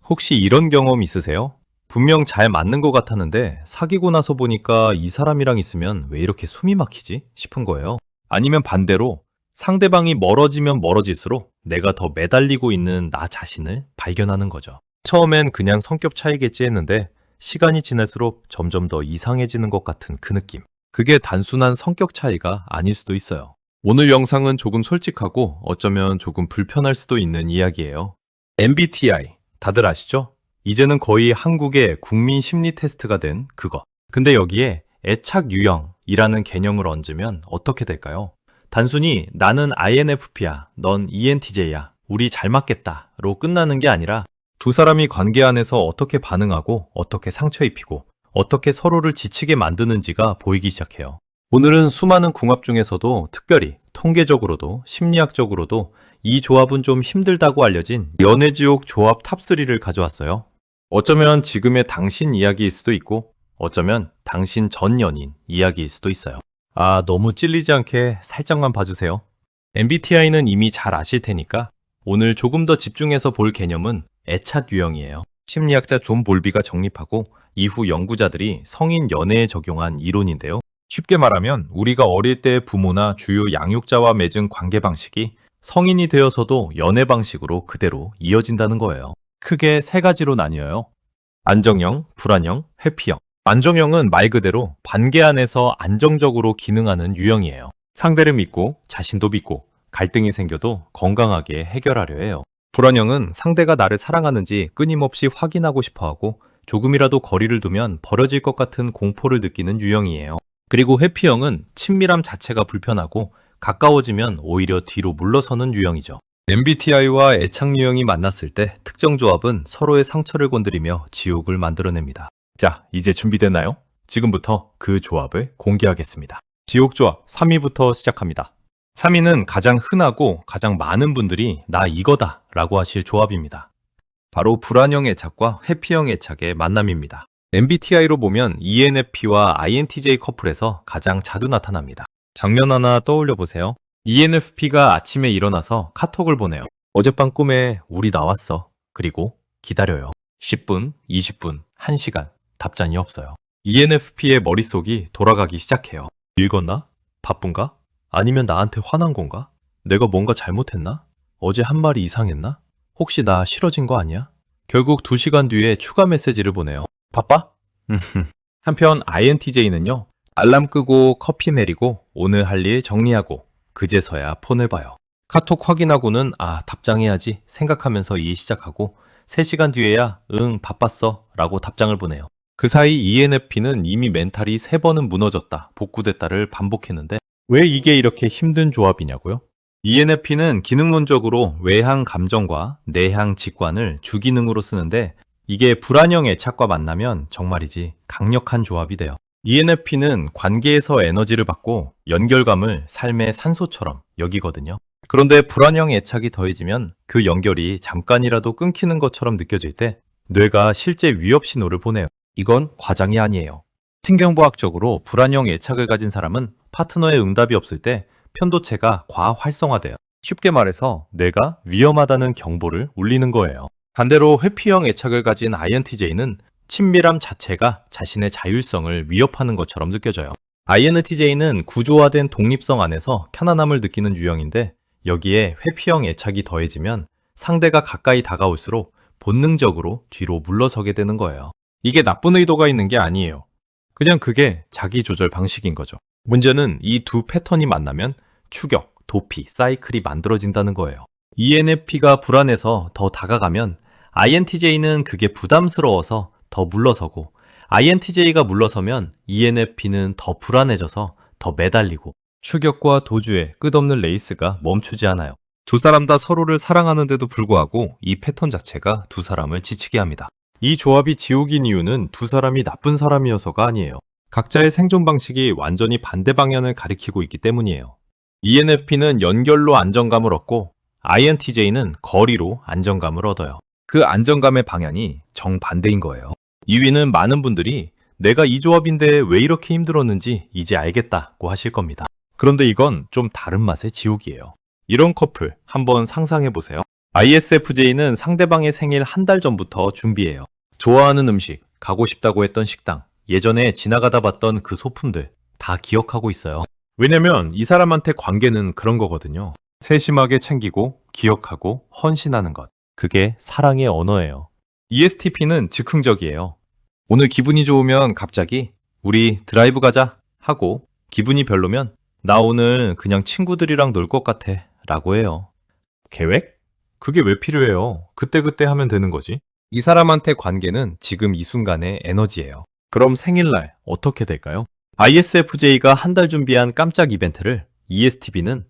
혹시 이런 경험 있으세요? 분명 잘 맞는 것 같았는데 사귀고 나서 보니까 이 사람이랑 있으면 왜 이렇게 숨이 막히지? 싶은 거예요. 아니면 반대로 상대방이 멀어지면 멀어질수록 내가 더 매달리고 있는 나 자신을 발견하는 거죠. 처음엔 그냥 성격 차이겠지 했는데 시간이 지날수록 점점 더 이상해지는 것 같은 그 느낌. 그게 단순한 성격 차이가 아닐 수도 있어요. 오늘 영상은 조금 솔직하고 어쩌면 조금 불편할 수도 있는 이야기예요. MBTI 다들 아시죠? 이제는 거의 한국의 국민 심리 테스트가 된 그것. 근데 여기에 애착 유형이라는 개념을 얹으면 어떻게 될까요? 단순히 나는 INFP야, 넌 ENTJ야, 우리 잘 맞겠다로 끝나는 게 아니라 두 사람이 관계 안에서 어떻게 반응하고 어떻게 상처 입히고 어떻게 서로를 지치게 만드는지가 보이기 시작해요. 오늘은 수많은 궁합 중에서도 특별히 통계적으로도 심리학적으로도 이 조합은 좀 힘들다고 알려진 연애지옥 조합 탑3를 가져왔어요. 어쩌면 지금의 당신 이야기일 수도 있고 어쩌면 당신 전 연인 이야기일 수도 있어요. 아, 너무 찔리지 않게 살짝만 봐주세요. MBTI는 이미 잘 아실 테니까 오늘 조금 더 집중해서 볼 개념은 애착 유형이에요. 심리학자 존 볼비가 정립하고 이후 연구자들이 성인 연애에 적용한 이론인데요. 쉽게 말하면 우리가 어릴 때 부모나 주요 양육자와 맺은 관계 방식이 성인이 되어서도 연애 방식으로 그대로 이어진다는 거예요. 크게 세 가지로 나뉘어요. 안정형, 불안형, 회피형. 안정형은 말 그대로 관계 안에서 안정적으로 기능하는 유형이에요. 상대를 믿고 자신도 믿고 갈등이 생겨도 건강하게 해결하려 해요. 불안형은 상대가 나를 사랑하는지 끊임없이 확인하고 싶어 하고 조금이라도 거리를 두면 버려질 것 같은 공포를 느끼는 유형이에요. 그리고 회피형은 친밀함 자체가 불편하고 가까워지면 오히려 뒤로 물러서는 유형이죠. MBTI와 애착 유형이 만났을 때 특정 조합은 서로의 상처를 건드리며 지옥을 만들어냅니다. 자, 이제 준비됐나요? 지금부터 그 조합을 공개하겠습니다. 지옥 조합 3위부터 시작합니다. 3위는 가장 흔하고 가장 많은 분들이 나 이거다 라고 하실 조합입니다. 바로 불안형 애착과 회피형 애착의 만남입니다. MBTI로 보면 ENFP와 INTJ 커플에서 가장 자주 나타납니다. 장면 하나 떠올려 보세요. ENFP가 아침에 일어나서 카톡을 보내요. 어젯밤 꿈에 우리 나왔어. 그리고 기다려요. 10분, 20분, 1시간 답장이 없어요. ENFP의 머릿속이 돌아가기 시작해요. 읽었나? 바쁜가? 아니면 나한테 화난 건가? 내가 뭔가 잘못했나? 어제 한 말이 이상했나? 혹시 나 싫어진 거 아니야? 결국 2시간 뒤에 추가 메시지를 보내요. 바빠? 한편 INTJ는요. 알람 끄고 커피 내리고 오늘 할 일 정리하고 그제서야 폰을 봐요. 카톡 확인하고는 답장해야지 생각하면서 일 시작하고 3시간 뒤에야 응 바빴어 라고 답장을 보내요. 그 사이 ENFP는 이미 멘탈이 3번은 무너졌다 복구됐다를 반복했는데 왜 이게 이렇게 힘든 조합이냐고요? ENFP는 기능론적으로 외향 감정과 내향 직관을 주기능으로 쓰는데 이게 불안형 애착과 만나면 정말이지 강력한 조합이 돼요. ENFP는 관계에서 에너지를 받고 연결감을 삶의 산소처럼 여기거든요. 그런데 불안형 애착이 더해지면 그 연결이 잠깐이라도 끊기는 것처럼 느껴질 때 뇌가 실제 위협 신호를 보내요. 이건 과장이 아니에요. 신경과학적으로 불안형 애착을 가진 사람은 파트너의 응답이 없을 때 편도체가 과활성화돼요. 쉽게 말해서 뇌가 위험하다는 경보를 울리는 거예요. 반대로 회피형 애착을 가진 INTJ는 친밀함 자체가 자신의 자율성을 위협하는 것처럼 느껴져요. INTJ는 구조화된 독립성 안에서 편안함을 느끼는 유형인데 여기에 회피형 애착이 더해지면 상대가 가까이 다가올수록 본능적으로 뒤로 물러서게 되는 거예요. 이게 나쁜 의도가 있는 게 아니에요. 그냥 그게 자기 조절 방식인 거죠. 문제는 이 두 패턴이 만나면 추격, 도피, 사이클이 만들어진다는 거예요. ENFP가 불안해서 더 다가가면 INTJ는 그게 부담스러워서 더 물러서고 INTJ가 물러서면 ENFP는 더 불안해져서 더 매달리고 추격과 도주의 끝없는 레이스가 멈추지 않아요. 두 사람 다 서로를 사랑하는데도 불구하고 이 패턴 자체가 두 사람을 지치게 합니다. 이 조합이 지옥인 이유는 두 사람이 나쁜 사람이어서가 아니에요. 각자의 생존 방식이 완전히 반대 방향을 가리키고 있기 때문이에요. ENFP는 연결로 안정감을 얻고 INTJ는 거리로 안정감을 얻어요. 그 안정감의 방향이 정반대인 거예요. 2위는 많은 분들이 내가 이 조합인데 왜 이렇게 힘들었는지 이제 알겠다고 하실 겁니다. 그런데 이건 좀 다른 맛의 지옥이에요. 이런 커플 한번 상상해 보세요. ISFJ는 상대방의 생일 한 달 전부터 준비해요. 좋아하는 음식, 가고 싶다고 했던 식당, 예전에 지나가다 봤던 그 소품들 다 기억하고 있어요. 왜냐면 이 사람한테 관계는 그런 거거든요. 세심하게 챙기고 기억하고 헌신하는 것. 그게 사랑의 언어예요. ESTP는 즉흥적이에요. 오늘 기분이 좋으면 갑자기 우리 드라이브 가자 하고 기분이 별로면 나 오늘 그냥 친구들이랑 놀 것 같아 라고 해요. 계획? 그게 왜 필요해요? 그때그때 하면 되는 거지. 이 사람한테 관계는 지금 이 순간의 에너지예요. 그럼 생일날 어떻게 될까요? ISFJ가 한 달 준비한 깜짝 이벤트를 ESTP는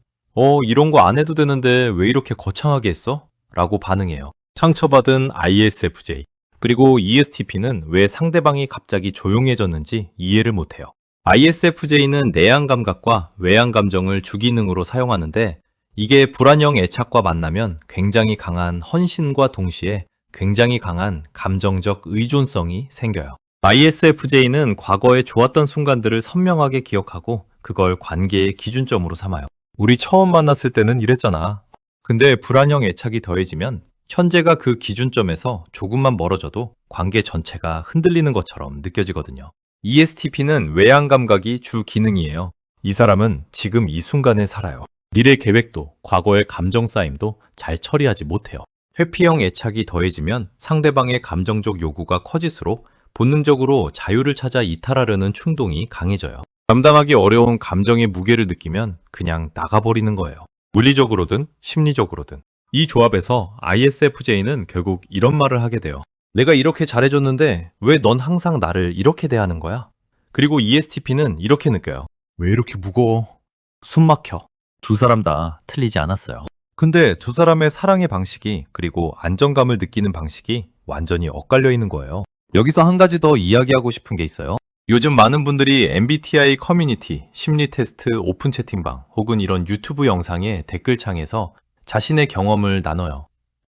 이런 거 안 해도 되는데 왜 이렇게 거창하게 했어? 라고 반응해요. 상처받은 ISFJ. 그리고 ESTP는 왜 상대방이 갑자기 조용해졌는지 이해를 못해요. ISFJ는 내향 감각과 외향 감정을 주기능으로 사용하는데 이게 불안형 애착과 만나면 굉장히 강한 헌신과 동시에 굉장히 강한 감정적 의존성이 생겨요. ISFJ는 과거에 좋았던 순간들을 선명하게 기억하고 그걸 관계의 기준점으로 삼아요. 우리 처음 만났을 때는 이랬잖아. 근데 불안형 애착이 더해지면 현재가 그 기준점에서 조금만 멀어져도 관계 전체가 흔들리는 것처럼 느껴지거든요. ESTP는 외향 감각이 주 기능이에요. 이 사람은 지금 이 순간에 살아요. 미래 계획도 과거의 감정 쌓임도 잘 처리하지 못해요. 회피형 애착이 더해지면 상대방의 감정적 요구가 커질수록 본능적으로 자유를 찾아 이탈하려는 충동이 강해져요. 감당하기 어려운 감정의 무게를 느끼면 그냥 나가버리는 거예요. 물리적으로든 심리적으로든. 이 조합에서 ISFJ는 결국 이런 말을 하게 돼요. 내가 이렇게 잘해줬는데 왜 넌 항상 나를 이렇게 대하는 거야? 그리고 ESTP는 이렇게 느껴요. 왜 이렇게 무거워? 숨 막혀. 두 사람 다 틀리지 않았어요. 근데 두 사람의 사랑의 방식이 그리고 안정감을 느끼는 방식이 완전히 엇갈려 있는 거예요. 여기서 한 가지 더 이야기하고 싶은 게 있어요. 요즘 많은 분들이 MBTI 커뮤니티, 심리 테스트, 오픈 채팅방 혹은 이런 유튜브 영상의 댓글창에서 자신의 경험을 나눠요.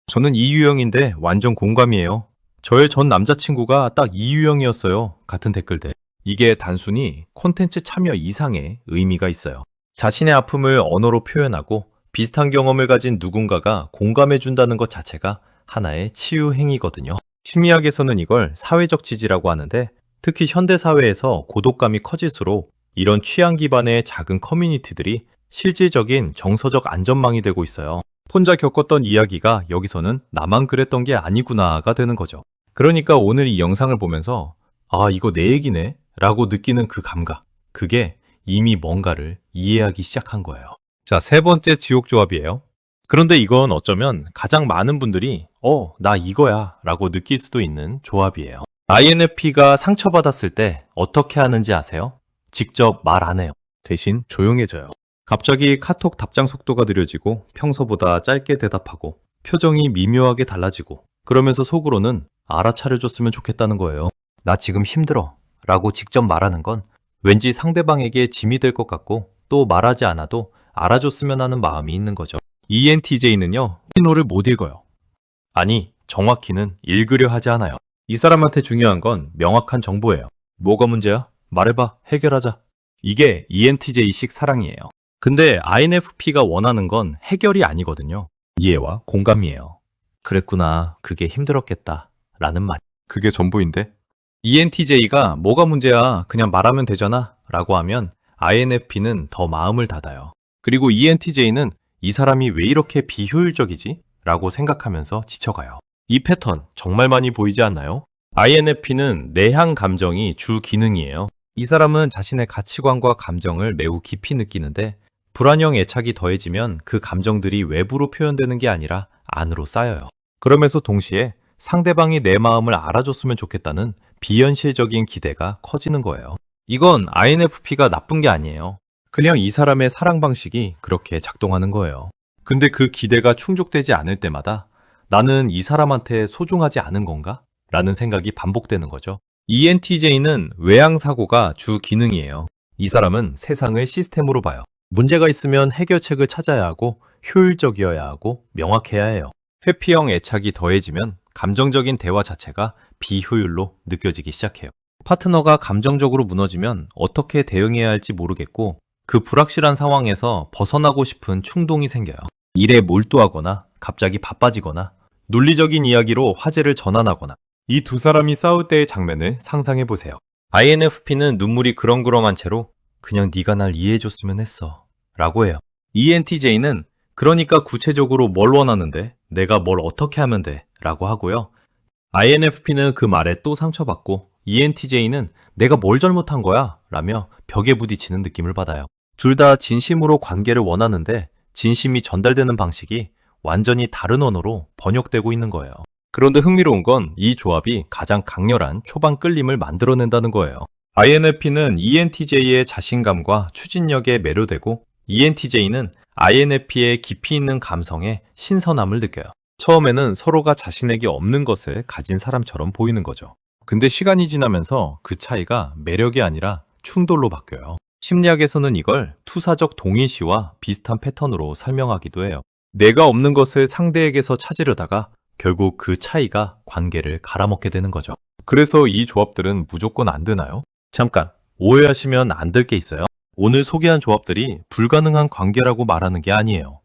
저는 이 유형인데 완전 공감이에요. 저의 전 남자친구가 딱 이 유형이었어요. 같은 댓글들. 이게 단순히 콘텐츠 참여 이상의 의미가 있어요. 자신의 아픔을 언어로 표현하고 비슷한 경험을 가진 누군가가 공감해준다는 것 자체가 하나의 치유 행위거든요. 심리학에서는 이걸 사회적 지지라고 하는데 특히 현대사회에서 고독감이 커질수록 이런 취향 기반의 작은 커뮤니티들이 실질적인 정서적 안전망이 되고 있어요. 혼자 겪었던 이야기가 여기서는 나만 그랬던 게 아니구나가 되는 거죠. 그러니까 오늘 이 영상을 보면서 아, 이거 내 얘기네 라고 느끼는 그 감각. 그게 이미 뭔가를 이해하기 시작한 거예요. 자, 세 번째 지옥 조합이에요. 그런데 이건 어쩌면 가장 많은 분들이 나 이거야 라고 느낄 수도 있는 조합이에요. INFP가 상처받았을 때 어떻게 하는지 아세요? 직접 말 안 해요. 대신 조용해져요. 갑자기 카톡 답장 속도가 느려지고 평소보다 짧게 대답하고 표정이 미묘하게 달라지고 그러면서 속으로는 알아차려줬으면 좋겠다는 거예요. 나 지금 힘들어 라고 직접 말하는 건 왠지 상대방에게 짐이 될 것 같고 또 말하지 않아도 알아줬으면 하는 마음이 있는 거죠. ENTJ는요, 신호를 못 읽어요. 아니, 정확히는 읽으려 하지 않아요. 이 사람한테 중요한 건 명확한 정보예요. 뭐가 문제야? 말해봐, 해결하자. 이게 ENTJ식 사랑이에요. 근데 INFP가 원하는 건 해결이 아니거든요. 이해와 공감이에요. 그랬구나, 그게 힘들었겠다 라는 말. 그게 전부인데? ENTJ가 뭐가 문제야, 그냥 말하면 되잖아 라고 하면 INFP는 더 마음을 닫아요. 그리고 ENTJ는 이 사람이 왜 이렇게 비효율적이지? 라고 생각하면서 지쳐가요. 이 패턴 정말 많이 보이지 않나요? INFP는 내향 감정이 주 기능이에요. 이 사람은 자신의 가치관과 감정을 매우 깊이 느끼는데 불안형 애착이 더해지면 그 감정들이 외부로 표현되는 게 아니라 안으로 쌓여요. 그러면서 동시에 상대방이 내 마음을 알아줬으면 좋겠다는 비현실적인 기대가 커지는 거예요. 이건 INFP가 나쁜 게 아니에요. 그냥 이 사람의 사랑 방식이 그렇게 작동하는 거예요. 근데 그 기대가 충족되지 않을 때마다 나는 이 사람한테 소중하지 않은 건가? 라는 생각이 반복되는 거죠. ENTJ는 외향 사고가 주 기능이에요. 이 사람은 세상을 시스템으로 봐요. 문제가 있으면 해결책을 찾아야 하고 효율적이어야 하고 명확해야 해요. 회피형 애착이 더해지면 감정적인 대화 자체가 비효율로 느껴지기 시작해요. 파트너가 감정적으로 무너지면 어떻게 대응해야 할지 모르겠고 그 불확실한 상황에서 벗어나고 싶은 충동이 생겨요. 일에 몰두하거나 갑자기 바빠지거나 논리적인 이야기로 화제를 전환하거나 이 두 사람이 싸울 때의 장면을 상상해 보세요. INFP는 눈물이 그렁그렁한 채로 그냥 네가 날 이해해줬으면 했어 라고 해요. ENTJ는 그러니까 구체적으로 뭘 원하는데 내가 뭘 어떻게 하면 돼 라고 하고요. INFP는 그 말에 또 상처받고 ENTJ는 내가 뭘 잘못한 거야 라며 벽에 부딪히는 느낌을 받아요. 둘 다 진심으로 관계를 원하는데 진심이 전달되는 방식이 완전히 다른 언어로 번역되고 있는 거예요. 그런데 흥미로운 건 이 조합이 가장 강렬한 초반 끌림을 만들어낸다는 거예요. INFP는 ENTJ의 자신감과 추진력에 매료되고 ENTJ는 INFP의 깊이 있는 감성에 신선함을 느껴요. 처음에는 서로가 자신에게 없는 것을 가진 사람처럼 보이는 거죠. 근데 시간이 지나면서 그 차이가 매력이 아니라 충돌로 바뀌어요. 심리학에서는 이걸 투사적 동일시와 비슷한 패턴으로 설명하기도 해요. 내가 없는 것을 상대에게서 찾으려다가 결국 그 차이가 관계를 갈아먹게 되는 거죠. 그래서 이 조합들은 무조건 안 되나요? 잠깐, 오해하시면 안 될 게 있어요. 오늘 소개한 조합들이 불가능한 관계라고 말하는 게 아니에요.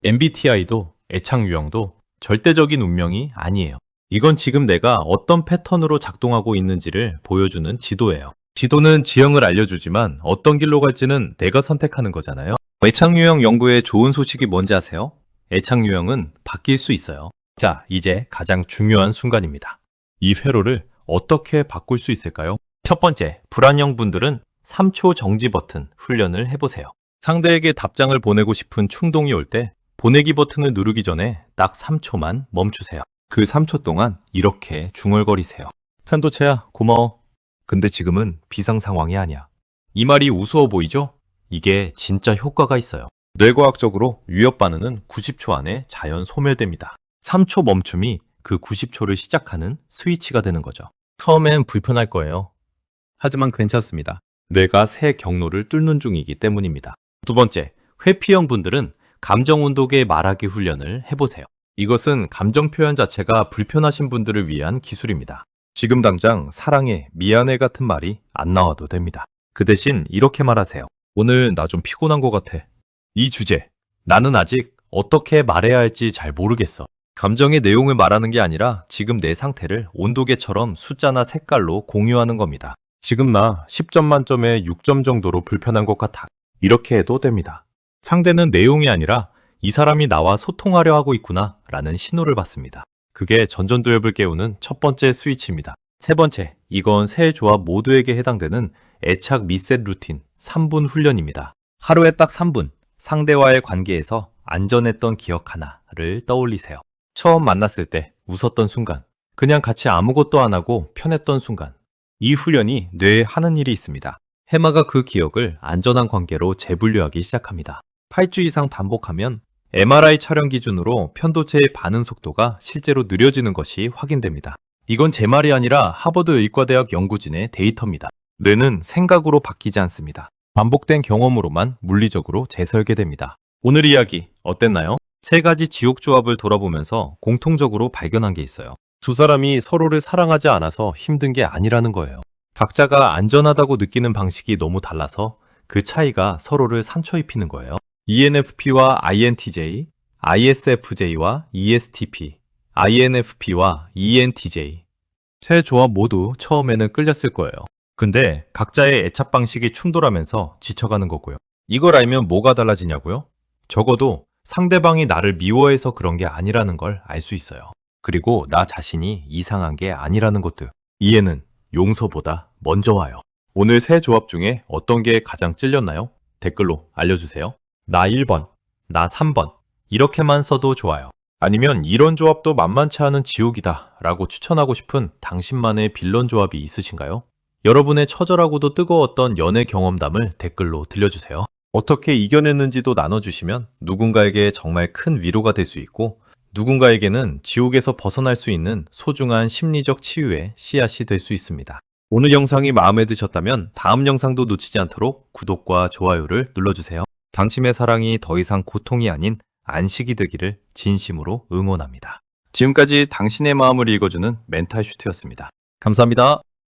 MBTI도 애착 유형도 절대적인 운명이 아니에요. 이건 지금 내가 어떤 패턴으로 작동하고 있는지를 보여주는 지도예요. 지도는 지형을 알려주지만 어떤 길로 갈지는 내가 선택하는 거잖아요. 애착 유형 연구의 좋은 소식이 뭔지 아세요? 애착 유형은 바뀔 수 있어요. 자, 이제 가장 중요한 순간입니다. 이 회로를 어떻게 바꿀 수 있을까요? 첫 번째, 불안형 분들은 3초 정지 버튼 훈련을 해보세요. 상대에게 답장을 보내고 싶은 충동이 올 때 보내기 버튼을 누르기 전에 딱 3초만 멈추세요. 그 3초 동안 이렇게 중얼거리세요. 편도체야, 고마워. 근데 지금은 비상 상황이 아니야. 이 말이 우스워 보이죠? 이게 진짜 효과가 있어요. 뇌과학적으로 위협 반응은 90초 안에 자연 소멸됩니다. 3초 멈춤이 그 90초를 시작하는 스위치가 되는 거죠. 처음엔 불편할 거예요. 하지만 괜찮습니다. 뇌가 새 경로를 뚫는 중이기 때문입니다. 두 번째, 회피형 분들은 감정 운동의 말하기 훈련을 해보세요. 이것은 감정 표현 자체가 불편하신 분들을 위한 기술입니다. 지금 당장 사랑해, 미안해 같은 말이 안 나와도 됩니다. 그 대신 이렇게 말하세요. 오늘 나 좀 피곤한 것 같아. 이 주제, 나는 아직 어떻게 말해야 할지 잘 모르겠어. 감정의 내용을 말하는 게 아니라 지금 내 상태를 온도계처럼 숫자나 색깔로 공유하는 겁니다. 지금 나 10점 만점에 6점 정도로 불편한 것 같아. 이렇게 해도 됩니다. 상대는 내용이 아니라 이 사람이 나와 소통하려 하고 있구나 라는 신호를 받습니다. 그게 전전두엽을 깨우는 첫 번째 스위치입니다. 세 번째, 이건 세 조합 모두에게 해당되는 애착 리셋 루틴 3분 훈련입니다. 하루에 딱 3분, 상대와의 관계에서 안전했던 기억 하나를 떠올리세요. 처음 만났을 때 웃었던 순간, 그냥 같이 아무것도 안 하고 편했던 순간. 이 훈련이 뇌에 하는 일이 있습니다. 해마가 그 기억을 안전한 관계로 재분류하기 시작합니다. 8주 이상 반복하면 MRI 촬영 기준으로 편도체의 반응 속도가 실제로 느려지는 것이 확인됩니다. 이건 제 말이 아니라 하버드 의과대학 연구진의 데이터입니다. 뇌는 생각으로 바뀌지 않습니다. 반복된 경험으로만 물리적으로 재설계됩니다. 오늘 이야기 어땠나요? 세 가지 지옥 조합을 돌아보면서 공통적으로 발견한 게 있어요. 두 사람이 서로를 사랑하지 않아서 힘든 게 아니라는 거예요. 각자가 안전하다고 느끼는 방식이 너무 달라서 그 차이가 서로를 상처 입히는 거예요. ENFP와 INTJ, ISFJ와 ESTP, INFP와 ENTJ. 세 조합 모두 처음에는 끌렸을 거예요. 근데 각자의 애착 방식이 충돌하면서 지쳐가는 거고요. 이걸 알면 뭐가 달라지냐고요? 적어도 상대방이 나를 미워해서 그런 게 아니라는 걸 알 수 있어요. 그리고 나 자신이 이상한 게 아니라는 것도. 이해는 용서보다 먼저 와요. 오늘 세 조합 중에 어떤 게 가장 찔렸나요? 댓글로 알려주세요. 나 1번, 나 3번 이렇게만 써도 좋아요. 아니면 이런 조합도 만만치 않은 지옥이다 라고 추천하고 싶은 당신만의 빌런 조합이 있으신가요? 여러분의 처절하고도 뜨거웠던 연애 경험담을 댓글로 들려주세요. 어떻게 이겨냈는지도 나눠주시면 누군가에게 정말 큰 위로가 될 수 있고 누군가에게는 지옥에서 벗어날 수 있는 소중한 심리적 치유의 씨앗이 될 수 있습니다. 오늘 영상이 마음에 드셨다면 다음 영상도 놓치지 않도록 구독과 좋아요를 눌러주세요. 당신의 사랑이 더 이상 고통이 아닌 안식이 되기를 진심으로 응원합니다. 지금까지 당신의 마음을 읽어주는 멘탈 슈트였습니다. 감사합니다.